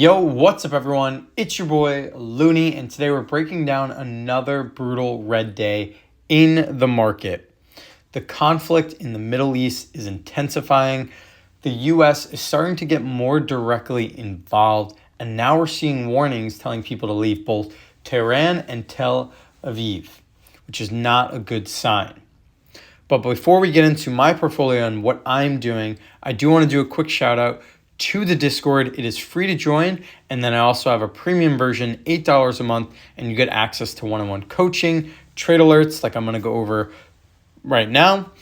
Yo, what's up, everyone? It's your boy Looney, and today we're breaking down another brutal red day in the market. The conflict in the Middle East is intensifying. The US is starting to get more directly involved, and now we're seeing warnings telling people to leave both Tehran and Tel Aviv, which is not a good sign. But before we get into my portfolio and what I'm doing, I do want to do a quick shout out to the Discord. It is free to join. And then I also have a premium version, $8 a month, and you get access to one-on-one coaching, trade alerts like I'm going to go over right now,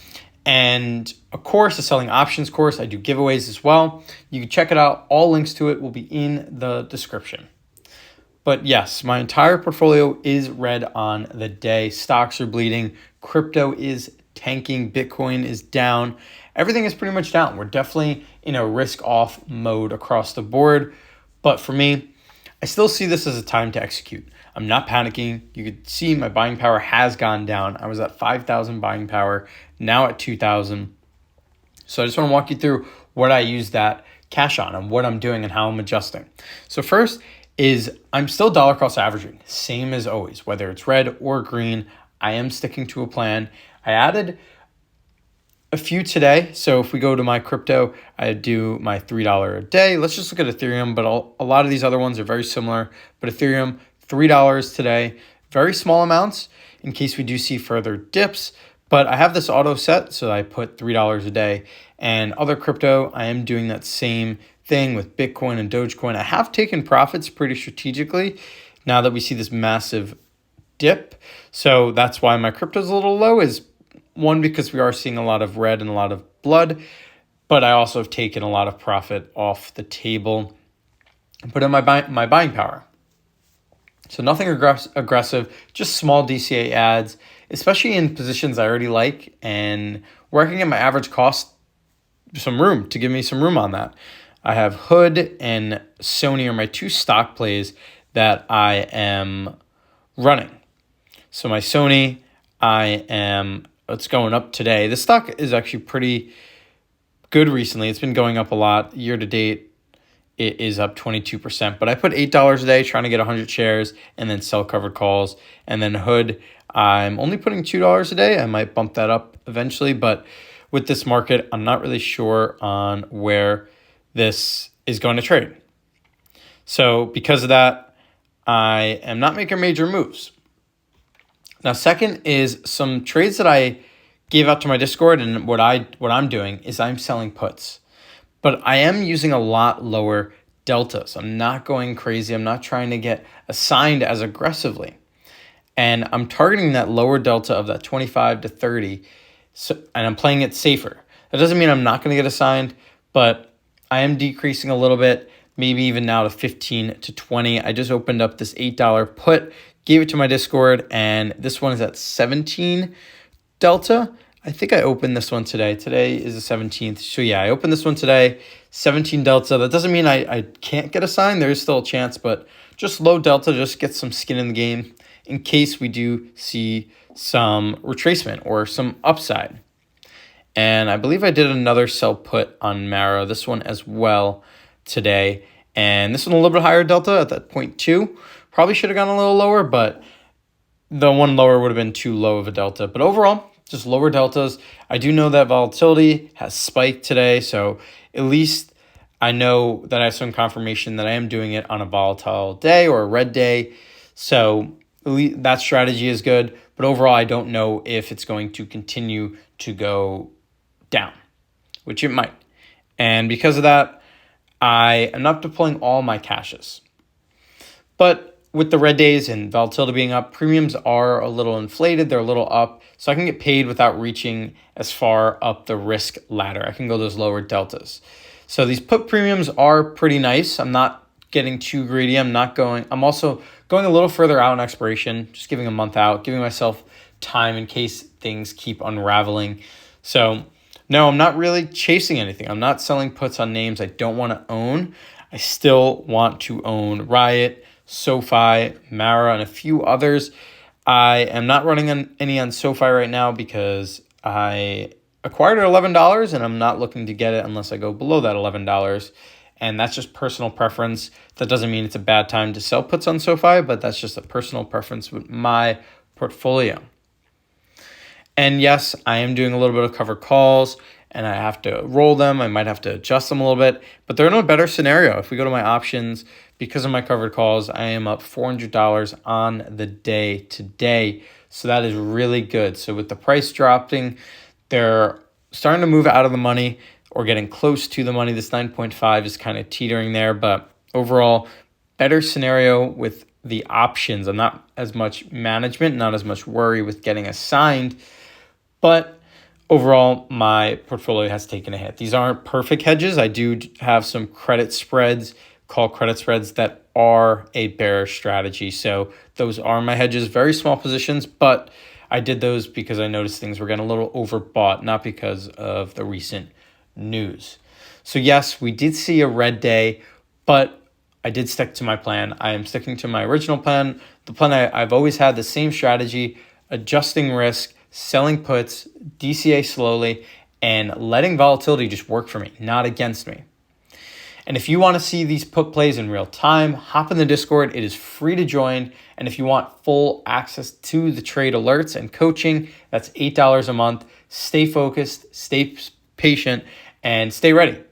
and a course, a selling options course. I do giveaways as well. You can check it out. All links to it will be in the description. But yes, my entire portfolio is red on the day. Stocks are bleeding. Crypto is tanking. Bitcoin is down. Everything is pretty much down. We're definitely in a risk off mode across the board. But for me, I still see this as a time to execute. I'm not panicking. You could see my buying power has gone down. I was at 5,000 buying power, now at 2,000. So I just want to walk you through what I use that cash on and what I'm doing and how I'm adjusting. So first is I'm still dollar cost averaging, same as always, whether it's red or green. I am sticking to a plan. I added a few today. So if we go to my crypto, I do my $3 a day. Let's just look at Ethereum, but a lot of these other ones are very similar. But Ethereum, $3 today, very small amounts in case we do see further dips. But I have this auto set, so I put $3 a day. And other crypto, I am doing that same thing with Bitcoin and Dogecoin. I have taken profits pretty strategically now that we see this massive dip. So that's why my crypto is a little low, is one, because we are seeing a lot of red and a lot of blood, but I also have taken a lot of profit off the table and put in my buying power. So nothing aggressive, just small DCA ads, especially in positions I already like, and where I can get my average cost some room, to give me some room on that. I have Hood and Sony are my two stock plays that I am running. So my Sony, it's going up today. The stock is actually pretty good recently. It's been going up a lot. Year to date, it is up 22%. But I put $8 a day trying to get 100 shares and then sell covered calls. And then Hood, I'm only putting $2 a day. I might bump that up eventually. But with this market, I'm not really sure on where this is going to trade. So because of that, I am not making major moves. Now, second is some trades that I gave out to my Discord, and what I'm doing is I'm selling puts. But I am using a lot lower deltas. I'm not going crazy. I'm not trying to get assigned as aggressively. And I'm targeting that lower delta of that 25 to 30, and I'm playing it safer. That doesn't mean I'm not going to get assigned, but I am decreasing a little bit, maybe even now to 15 to 20. I just opened up this $8 put, gave it to my Discord, and this one is at 17 delta. I think I opened this one today. Today is the 17th. So yeah, I opened this one today, 17 delta. That doesn't mean I can't get a sign. There is still a chance, but just low delta, just get some skin in the game in case we do see some retracement or some upside. And I believe I did another sell put on Mara, this one as well today. And this one a little bit higher delta at that 0.2. Probably should have gone a little lower, but the one lower would have been too low of a delta. But overall, just lower deltas. I do know that volatility has spiked today, so at least I know that I have some confirmation that I am doing it on a volatile day or a red day. So at least that strategy is good. But overall, I don't know if it's going to continue to go down, which it might. And because of that, I am not deploying all my cashes. But with the red days and volatility being up, premiums are a little inflated. They're a little up. So I can get paid without reaching as far up the risk ladder. I can go those lower deltas. So these put premiums are pretty nice. I'm not getting too greedy. I'm also going a little further out in expiration, just giving a month out, giving myself time in case things keep unraveling. So no, I'm not really chasing anything. I'm not selling puts on names I don't want to own. I still want to own Riot, SoFi, Mara, and a few others. I am not running any on SoFi right now because I acquired it at $11, and I'm not looking to get it unless I go below that $11. And that's just personal preference. That doesn't mean it's a bad time to sell puts on SoFi, but that's just a personal preference with my portfolio. And yes, I am doing a little bit of covered calls and I have to roll them. I might have to adjust them a little bit, but they're in a better scenario. If we go to my options, because of my covered calls, I am up $400 on the day today. So that is really good. So with the price dropping, they're starting to move out of the money or getting close to the money. This 9.5 is kind of teetering there, but overall, better scenario with the options. I'm not as much management, not as much worry with getting assigned, but overall, my portfolio has taken a hit. These aren't perfect hedges. I do have some credit spreads, call credit spreads, that are a bearish strategy. So those are my hedges, very small positions, but I did those because I noticed things were getting a little overbought, not because of the recent news. So yes, we did see a red day, but I did stick to my plan. I am sticking to my original plan. The plan I've always had, the same strategy, adjusting risk, selling puts, DCA slowly, and letting volatility just work for me, not against me. And if you want to see these put plays in real time, hop in the Discord. It is free to join. And if you want full access to the trade alerts and coaching, that's $8 a month. Stay focused, stay patient, and stay ready.